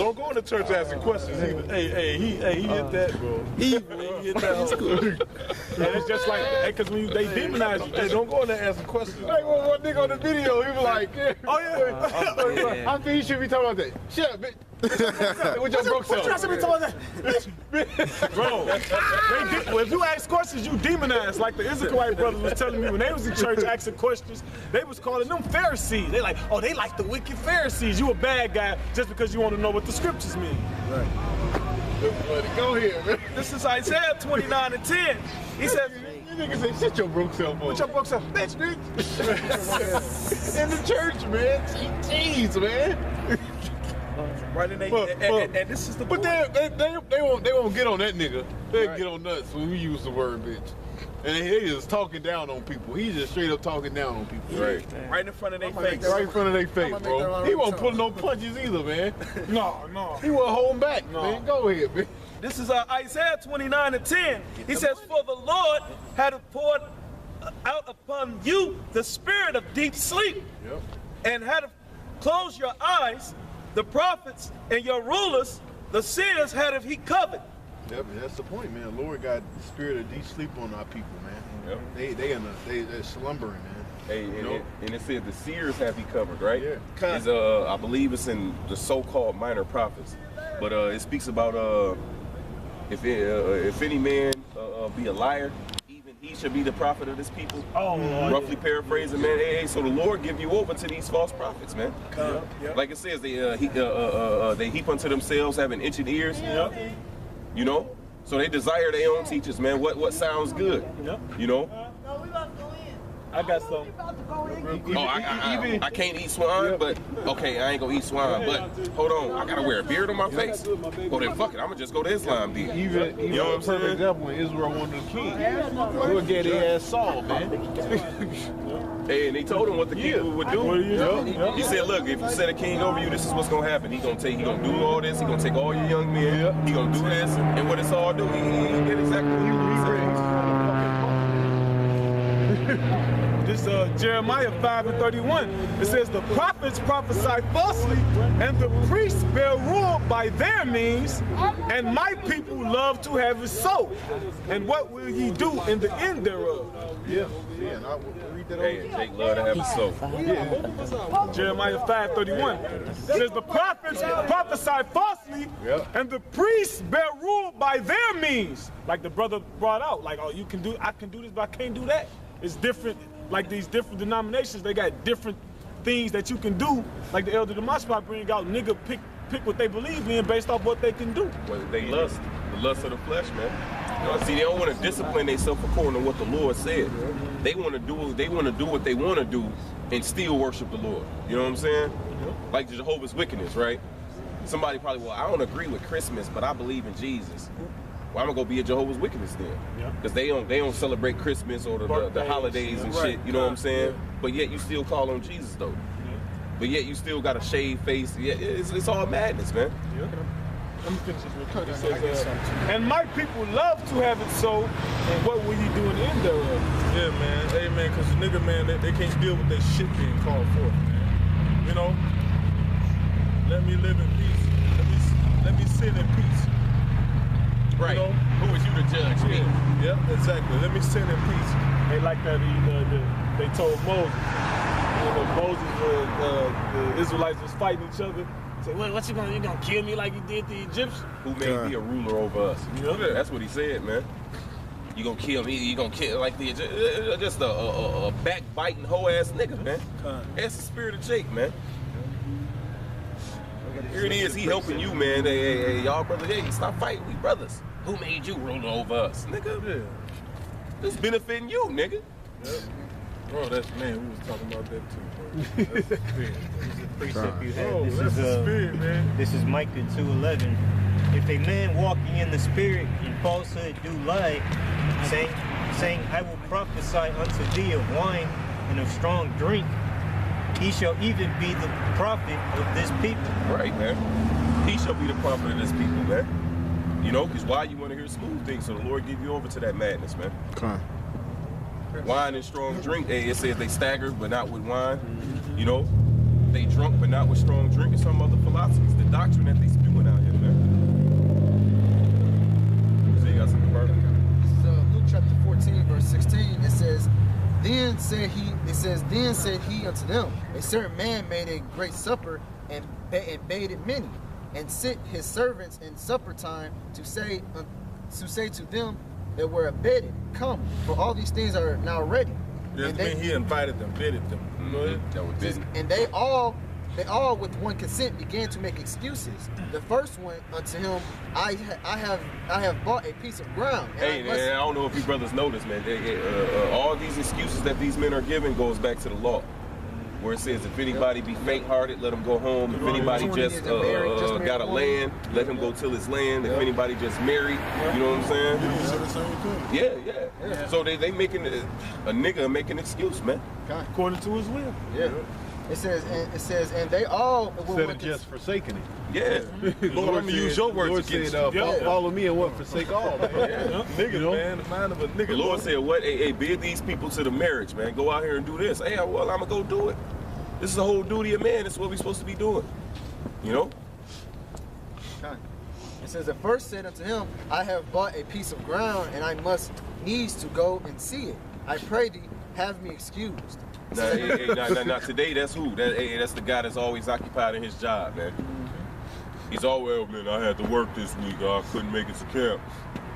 Don't go in the church asking questions either. Hey, he hit that, bro. He hit that. And it's just like, because when they demonize you, they don't go in there asking questions. Like one nigga on the video, he was like, oh yeah. I think he should be talking about that. Shut up, bitch. What your broke self? What you should be talking about that? Bro, if you ask questions, you demonize. Like the Issachar brothers was telling me when they was in church asking questions, they was calling them Pharisees. They like, oh, they like the wicked Pharisees. You a bad guy just because you want to know what the scriptures mean. Right. Go here, man. This is Isaiah 29:10. He said, you niggas say, shut your broke self up. What your broke self? Bitch. In the church, man. Jeez, man. Right, and this is the But they won't get on that nigga. They'll get on nuts when we use the word bitch. And he is talking down on people. He's just straight up talking down on people. Right. Right in front of their face. Right in front of their face, bro. He won't pull no punches either, man. No. He won't hold back, man. Go ahead, man. This is Isaiah 29:10. He says, for the Lord had poured out upon you the spirit of deep sleep, and had closed your eyes, the prophets and your rulers, the seers had he covered. Yep, that's the point, man. Lord got the spirit of deep sleep on our people, man. Yep. They're slumbering, man. Hey, and it said the seers have he covered, right? Yeah. It's, I believe it's in the so-called minor prophets, but it speaks about if any man be a liar, even he should be the prophet of this people. Roughly paraphrasing, man. Hey, so the Lord give you over to these false prophets, man. Like it says, they heap unto themselves having itching ears. You know, so they desire their own teachers, man. What sounds good? You know. I got some. I can't eat swine, but okay, I ain't gonna eat swine. But hold on, I gotta wear a beard on my face. Well then, fuck it, I'm gonna just go to Islam then. Even you know what I'm saying? Example, when Israel wanted the king, we'll get their ass Saul, man. Hey, and they told him what the king would do. He said, look, if you set a king over you, this is what's gonna happen. He gonna do all this. He gonna take all your young men. He gonna do this, and what it's all do, he did exactly what he said. This Jeremiah 5:31. It says the prophets prophesy falsely, and the priests bear rule by their means, and my people love to have it so. And what will ye do in the end thereof? And I will read that Hey, Jake love to have it so. Jeremiah 5:31. It says the prophets prophesy falsely, and the priests bear rule by their means. Like the brother brought out, like, oh, I can do this, but I can't do that. It's different. Like these different denominations, they got different things that you can do. Like the Elder Demashpa bring out, nigga pick what they believe in based off what they can do. Well, they the lust of the flesh, man. You know, see, they don't want to discipline themselves according to what the Lord said. They want to do what they want to do and still worship the Lord. You know what I'm saying? Like the Jehovah's Witness, right? Somebody probably, well, I don't agree with Christmas, but I believe in Jesus. Well, I'm gonna go be a Jehovah's Witness then, because they don't celebrate Christmas or the holidays and shit. You know what I'm saying? But yet you still call on Jesus though. But yet you still got a shaved face. Yeah, it's all madness, man. Let me finish this real quick. It says, and my people love to have it so, and what will you do in the end thereof? Yeah, man. Hey, man, because the nigga, man, they can't deal with that shit being called forth, man. You know? Let me live in peace. Let me sin in peace. Right. You know? Who is you to judge me? Yep, exactly. Let me sin in peace. They like that. They told Moses. The Israelites was fighting each other. Say, what you gonna kill me like you did the Egyptians? Who made me a ruler over us? That's what he said, man. You gonna kill me? You gonna kill like the Egyptians? Just a backbiting hoe ass nigga, man. That's the spirit of Jake, man. Here it is, he helping you, man. Hey, y'all brothers, hey, stop fighting, we brothers. Who made you ruler over us, nigga? This benefiting you, nigga. Bro, man, we was talking about that too, bro. That's the spirit. Precept you had. Oh, that's the spirit, man. This is Micah 2:11. If a man walking in the spirit in falsehood do lie, saying, I will prophesy unto thee of wine and of strong drink, he shall even be the prophet of this people. Right, man. He shall be the prophet of this people, man. You know, because why you want to hear smooth things, so the Lord give you over to that madness, man. Come on. Wine and strong drink, hey, it says they stagger, but not with wine. You know, They drunk, but not with strong drink, and some other philosophies. The doctrine that they spewing out here, man. So you got something further? This is Luke chapter 14, verse 16. It says, then said he unto them, a certain man made a great supper and bade it many, and sent his servants in supper time to say to them that were abetted, come, for all these things are now ready. Just mean he invited them, bidded them. That was busy. And they all with one consent began to make excuses. The first one unto him, I have bought a piece of ground. Hey, man, I don't know if you brothers know this, man. All these excuses that these men are giving goes back to the law, where it says if anybody be faint-hearted, let him go home. If anybody just got a land, let him go till his land. If anybody just married, you know what I'm saying? Yeah. So they making a nigga make an excuse, man. According to his will. Yeah. It says, and they all Instead of just forsaking it. Yeah. Lord, I'm gonna use your words against you. Follow me and what? Forsake all, man. Nigga, You know? man, the mind of a nigga. The Lord said, what? Hey, bid these people to the marriage, man. Go out here and do this. Hey, well, I'm going to go do it. This is the whole duty of man. This is what we're supposed to be doing. You know? It says, the first said unto him, I have bought a piece of ground, and I must needs to go and see it. I pray thee, have me excused. Now, today, that's who? That's the guy that's always occupied in his job, man. He's always, man, I had to work this week. I couldn't make it to camp.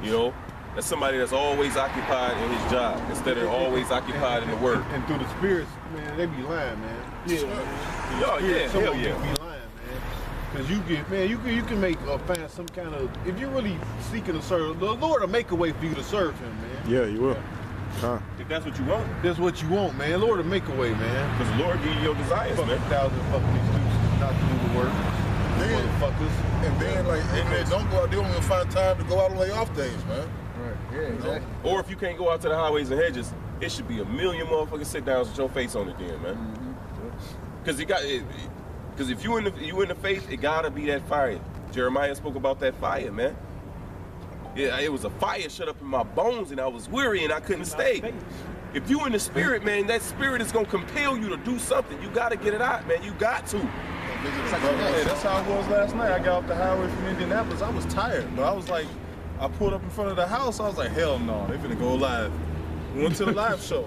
You know? That's somebody that's always occupied in his job instead of always occupied in the work. And through the spirits, man, they be lying, man. Oh, yeah, Some hell of them yeah. be lying, man. Because you get, man, you can make find some kind of, if you're really seeking to serve, the Lord will make a way for you to serve him, man. Yeah, you will. If that's what you want. That's what you want, man. Lord will make a way, man. Because the Lord give you your desires, Fucking man. thousands of fucking excuses not to do the work. Motherfuckers. And then, like, and they don't go out, they don't even find time to go out on their off days, man. Right. Yeah, exactly. Or if you can't go out to the highways and hedges, it should be a million motherfucking sit downs with your face on it then, man. Because if you in the faith, it gotta be that fire. Jeremiah spoke about that fire, man. Yeah, it was a fire shut up in my bones, and I was weary, and I couldn't stay. If you in the spirit, man, that spirit is gonna compel you to do something. You gotta get it out, man. You got to. Yeah, that's how it was last night. I got off the highway from Indianapolis. I was tired, but I was like, I pulled up in front of the house. I was like, hell no, they finna go live. We went to the live show.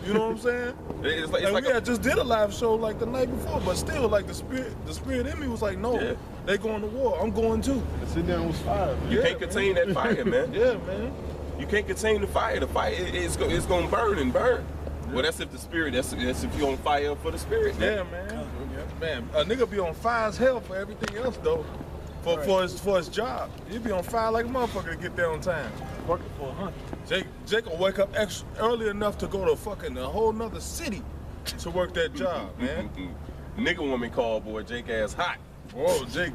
You know what I'm saying? It's like we had just did a live show like the night before, but still, like the spirit in me was like, no, they going to war. I'm going too. Sit down with fire. You can't contain that fire, man. Yeah, man. You can't contain the fire. The fire is gonna burn and burn. Well, that's if the spirit. That's if you're on fire for the spirit. Man. Yeah, man. Man, a nigga be on fire as hell for everything else though. For his job, he be on fire like a motherfucker to get there on time. Working for $100. Jake will wake up early enough to go to fucking a whole nother city to work that job, man. Nigga woman call, boy, Jake ass hot. Whoa, Jake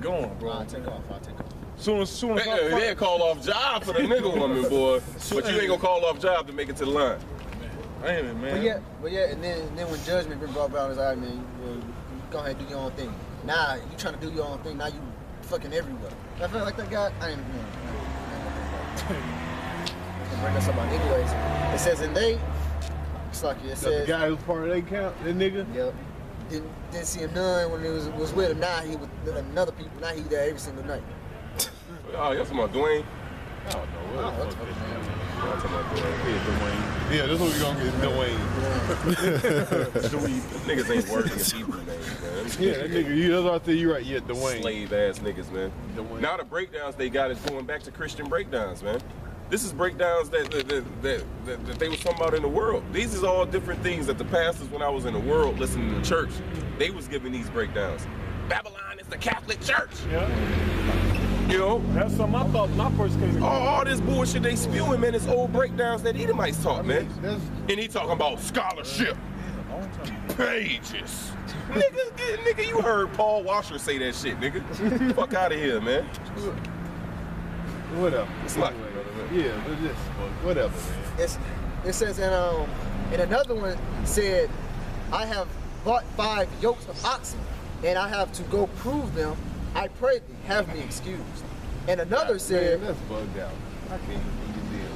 going, bro. I'll take off. Soon as They call off job for the nigga woman, boy. But you ain't gonna call off job to make it to the line. Ain't it, man? But yeah, and then when judgment been brought about, it's like, man, you go ahead and do your own thing. Nah, you trying to do your own thing. Now you fucking everywhere. I feel like that guy. I didn't. Bring us up on. Anyways, it says, and they. It's like it says. The guy who's part of their camp, that nigga. Yep. Didn't see him none when he was with him. Now he with another people. Now he there every single night. Oh, that's my Dwayne. I don't know what the fuck, man. I'm talking about Dwayne. Yeah, Dwayne. Yeah, this is what we gonna get, Dwayne. Niggas ain't working as Hebrew names, man. Yeah, that nigga, that's what I said, you right, yeah, Dwayne. Slave ass niggas, man. Dwayne. Now the breakdowns they got is going back to Christian breakdowns, man. This is breakdowns that they was talking about in the world. These is all different things that the pastors, when I was in the world listening to the church, they was giving these breakdowns. Babylon is the Catholic Church. Yeah. You know? That's something I thought when I first came. All this bullshit they spewing, man, is old breakdowns that Edomites taught, man. And he talking about scholarship. Pages. nigga, you heard Paul Washer say that shit, nigga. Fuck out of here, man. Whatever. It's like, yeah, but this, whatever, man. It says, and another one said, I have bought 5 yokes of oxen, and I have to go prove them. I pray thee, have me excused. And another said, man, that's bugged out. I can't even deal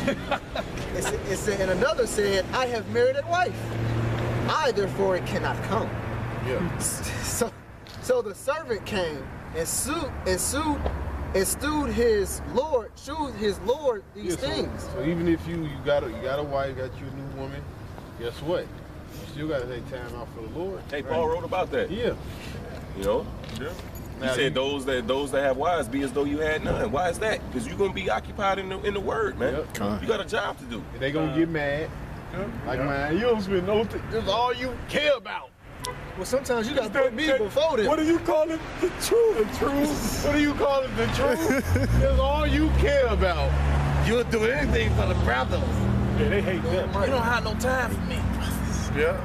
with it said, and another said, I have married a wife. I therefore cannot come. Yeah. So the servant came and sued his Lord these things. So even if you got a wife, got you a new woman, guess what? You still gotta take time out for the Lord. Hey, Paul wrote about that. Yeah. You know? Yeah. He said those that have wives be as though you had none. Why is that? Because you're gonna be occupied in the word, man. Yep. You got a job to do. And they gonna get mad. Like, man, you don't spend no time. This is all you care about. Well, sometimes you gotta put me before this. What do you call it? The truth. The truth. What do you call it? The truth. That's all you care about. You'll do anything for the brothers. Yeah, they hate them. Right. You don't have no time for me. Yeah.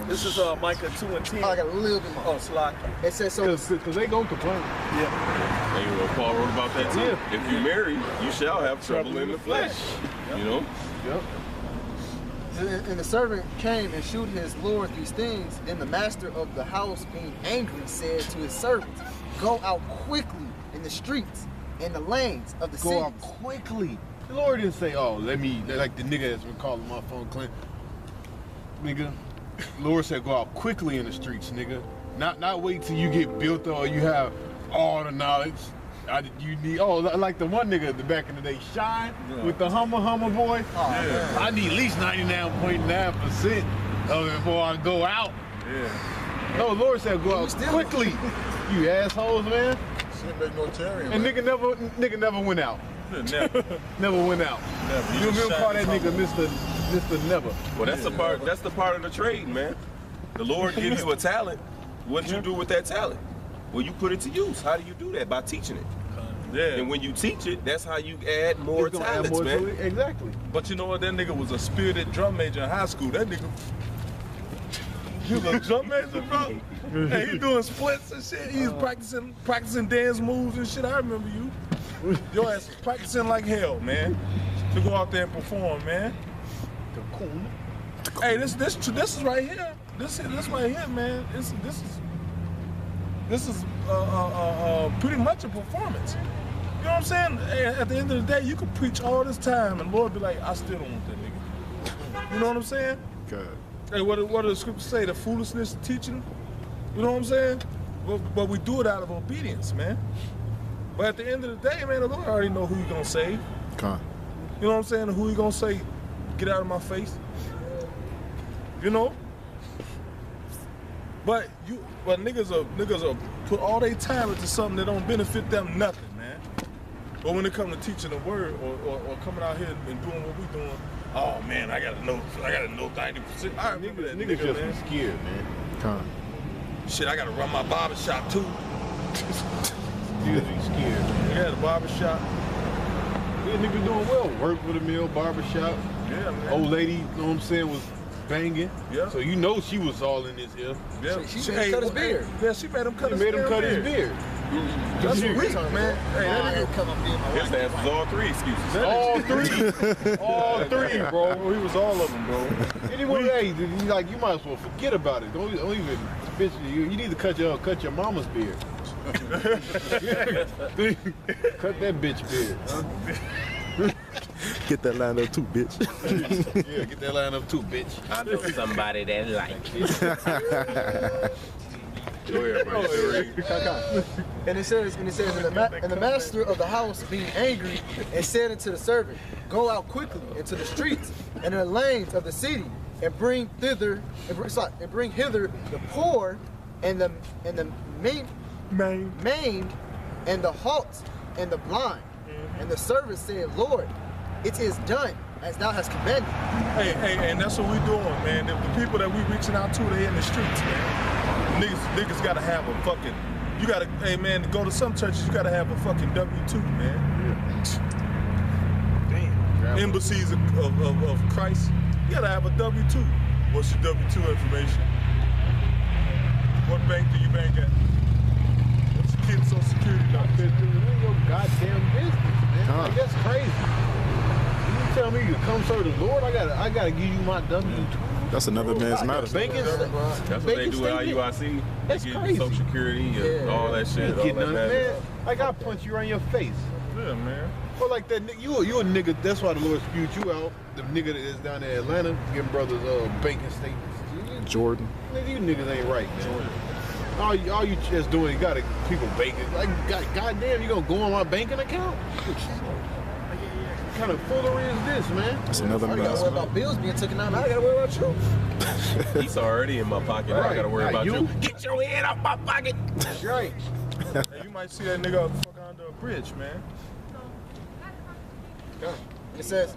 This is Micah 2:10. I got a little bit more. Oh, Slack. It says so. Because they gonna complain. And Paul wrote about that too. Yeah. If you marry, you shall have trouble in the flesh. You know? Yep. And the servant came and shewed his Lord these things. Then the master of the house, being angry, said to his servants, "Go out quickly in the streets and the lanes of the Go out cities." quickly. The Lord didn't say, oh, let me, like the nigga that's been calling my phone, Clint. Nigga, the Lord said go out quickly in the streets, nigga. Not wait till you get built or you have all the knowledge. You need, like the one nigga back in the day, Shine, with the Hummer boy. Yeah. I need at least 99.9% of it before I go out. Yeah. No, the Lord said go out quickly. You assholes, man. Shit make no cherry. And nigga never went out. Never. Never went out. Never. You just don't call that shot nigga Mr. Never. Well, that's the part. That's the part of the trade, man. The Lord gives you a talent. What do you do with that talent? Well, you put it to use. How do you do that? By teaching it. Yeah. And when you teach it, that's how you add more It's gonna add talents, more man. to it. Exactly. But you know what? That nigga was a spirited drum major in high school. That nigga, he was a drum major, bro. And he doing splits and shit. He was practicing dance moves and shit. I remember you. Your ass was practicing like hell, man, to go out there and perform, man. Hey, this is right here. This right here, man. This is pretty much a performance. You know what I'm saying? Hey, at the end of the day, you could preach all this time and Lord be like, I still don't want that nigga. You know what I'm saying? God. Hey, what do the scriptures say? The foolishness of teaching. You know what I'm saying? But we do it out of obedience, man. But at the end of the day, man, the Lord already know who he gonna save. Con. You know what I'm saying? Who he gonna say, get out of my face. You know? But niggas are put all their time into something that don't benefit them nothing, man. But when it comes to teaching the word or coming out here and doing what we doing, oh man, I gotta know 90%. I remember that Niggas nigga, just man. be scared, man. Con. Shit, I gotta run my barber shop too. Niggas be scared, man. Yeah, the barber shop. Yeah, niggas doing well. Work with a meal, barbershop. Yeah, man. Old lady, you know what I'm saying, was banging. Yeah. So you know she was all in his ear. Yeah. She made him cut his beard. Yeah, she made him cut She his made him cut his beard. beard. That's She- weak, man. Hey, that nigga, Come up being my His wife. stance was all three excuses. All three. All three, bro. he was all of them, bro. Anyway, hey, you might as well forget about it. Don't even, bitch, you need to cut your mama's beard. Cut that bitch beard. Get that line up too, bitch. Yeah, get that line up too, bitch. I know somebody that likes it. Go ahead, bro. And it says, and the master of the house being angry and said unto the servant, "Go out quickly into the streets and in the lanes of the city, and bring hither the poor and the maimed and the halt and the blind." And the servant said, "Lord, it is done as thou hast commanded." Hey, and that's what we doing, man. The people that we reaching out to, they in the streets, man. Niggas gotta have a fucking, hey man, to go to some churches, you gotta have a fucking W-2, man. Damn. Embassies of Christ, you gotta have a W-2. What's your W-2 information? What bank do you bank at? What's your kid's social security number? It ain't your goddamn business, man. Like, that's crazy. You tell me to come serve the Lord, I gotta give you my W-2. That's another man's matter. Banking, That's what they do at IUIC. They That's give crazy. you Social Security and all that shit. You All get that nothing, matters. man. Like, I punch you right in your face. Yeah, man. Well, like that nigga, you a nigga. That's why the Lord spewed you out. The nigga that is down there in Atlanta giving brothers banking statements. Jordan. Nigga, you niggas ain't right, man. All you just doing, you got people banking. Like, goddamn, you gonna go on my banking account? What kind of foolery is this, man? That's another I gotta mess, worry man. about bills being taken out. Now I gotta worry about you. He's already in my pocket. I Right. gotta worry Not about you. you. Get your head off my pocket. That's right. Hey, you might see that nigga fucking under a bridge, man. And it says,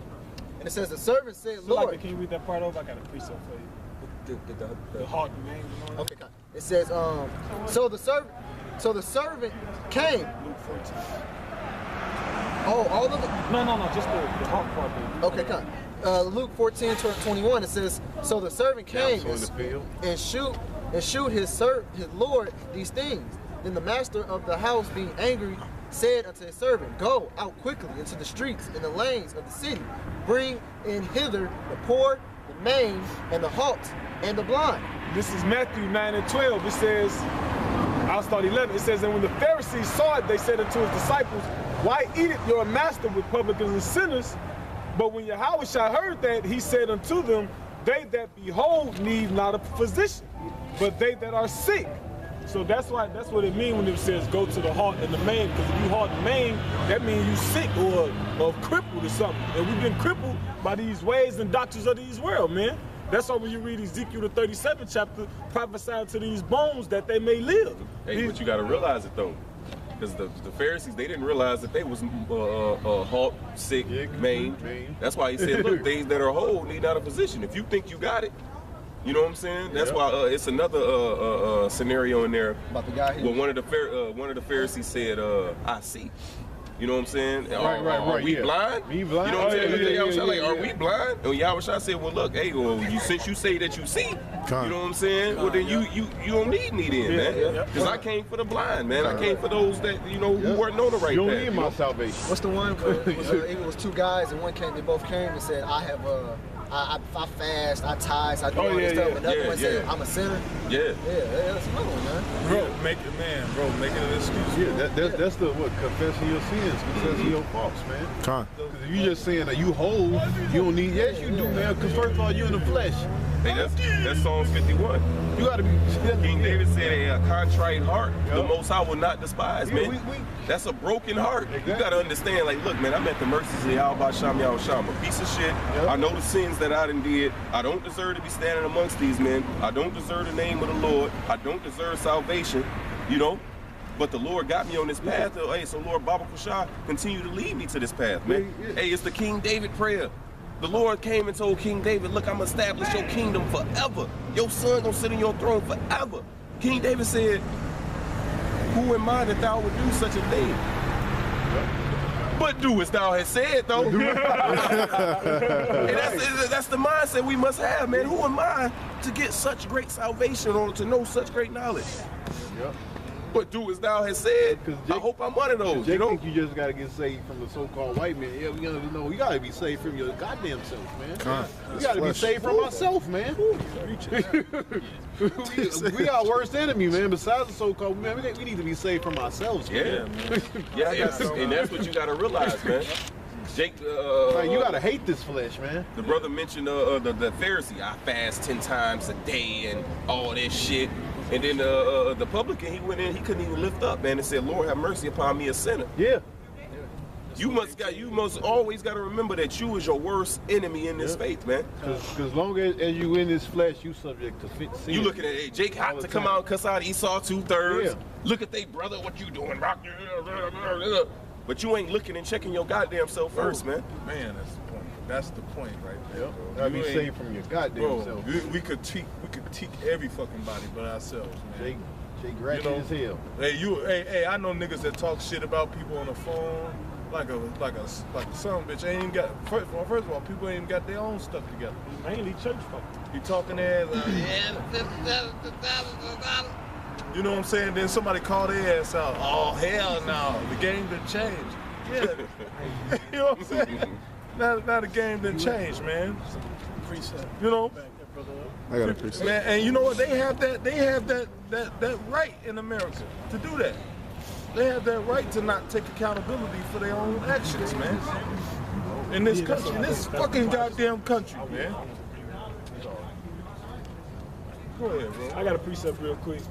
the servant said, So, like, Lord. can you read that part over? I got a precept for you. The heart and name. You know? Okay, got it. It says, so the servant came. Luke 14. Oh, all of it. No, just the heart part. Okay, got it. Luke 14:21. It says, so the servant came So in the field. and shoot his lord these things. Then the master of the house, being angry, said unto his servant, go out quickly into the streets and the lanes of the city, bring in hither the poor, the maimed, and the halt, and the blind. This is Matthew 9:12. It says, I'll start 11. It says, and when the Pharisees saw it, they said unto his disciples, why eateth your master with publicans and sinners? But when Yahushua heard that, he said unto them, they that be whole need not a physician, but they that are sick. So that's what it means when it says go to the heart and the maimed, because if you heart and maimed, that means you sick or crippled or something. And we've been crippled by these ways and doctrines of these world, man. That's why when you read Ezekiel the 37th chapter, prophesying to these bones that they may live. Hey, but you gotta realize it though. Because the Pharisees, they didn't realize that they was halt, sick, maimed. That's why he said, look, they that are whole need not a physician. If you think you got it, you know what I'm saying? That's why it's another scenario in there. About the guy here. Well, one of the Pharisees said, I see. You know what I'm saying? Are we yeah. blind? We blind? You know what I'm Oh, saying? yeah, Yahushua, like, yeah, are yeah. we blind? And Yahushua said, well, look, hey, well, since you say that you see, you know what I'm saying? Well, then you don't need me then, man. Because I came for the blind, man. I came for those that, who weren't on the right You don't path. need my salvation. What's the one where it was two guys and one came? They both came and said, I have I fast, I tithe, I do all this stuff. Another one said, I'm a sinner. Yeah. Yeah, that's another one, man. Bro, make it an excuse. Yeah, that's the confessing your sins, confessing your faults, man. Con. Because if you just saying that you whole, you don't need. Yes, you do, man. Because first of all, you in the flesh. Hey, that's Psalms 51. You gotta be. King David said, a contrite heart, the Most High will not despise, Yeah, man. That's a broken heart. Exactly. You gotta understand, like, look, man, I'm at the mercies of Yahweh Sham Yahushua. I'm a piece of shit. I know the sins that I done did. I don't deserve to be standing amongst these men. I don't deserve the name of the Lord. I don't deserve salvation, But the Lord got me on this path. Hey, so Lord Baba Kushah, continue to lead me to this path, man. Hey, it's the King David prayer. The Lord came and told King David, look, I'm gonna establish your kingdom forever. Your son gonna sit on your throne forever. King David said, who am I that thou would do such a thing? But do as thou hast said, though. And that's the mindset we must have, man. Who am I to get such great salvation or to know such great knowledge? Yep. But do as thou hast said. I hope I'm one of those. Jake think you just gotta get saved from the so-called white man. Yeah, we gotta know. You gotta be saved from your goddamn self, man. We gotta be saved from ourselves, man. we our worst enemy, man. Besides the so-called man, we need to be saved from ourselves, man. Yeah, and that's what you gotta realize, man. Jake, you gotta hate this flesh, man. The brother mentioned the Pharisee. I fast 10 times a day and all this shit. And then the publican, he went in, he couldn't even lift up, man, and said, Lord, have mercy upon me, a sinner. Yeah. You must always got to remember that you is your worst enemy in this faith, man. Because long as you in this flesh, you subject to sin. You looking at Jake hot to come out and cuss out Esau 2/3. Yeah. Look at they brother, what you doing? Rock your But you ain't looking and checking your goddamn self first, man. Man, that's the point. That's the point right there. Yep. Bro. Gotta be You ain't- saved from your goddamn self. We could teach every fucking body but ourselves, man. Jake ratchet as hell. Hey, I know niggas that talk shit about people on the phone like a son bitch. Ain't even got first of all, people ain't even got their own stuff together. Mainly church folk. You talking there, like, you know what I'm saying? Then somebody call their ass out. Oh hell no, the game done changed. Yeah, you know what I'm saying? Now the game done changed, man. You know. I got a precept. Man, and you know what? They have that right in America to do that. They have that right to not take accountability for their own actions, man. In this country, in this fucking goddamn country, man. Go ahead, bro. I got a precept real quick.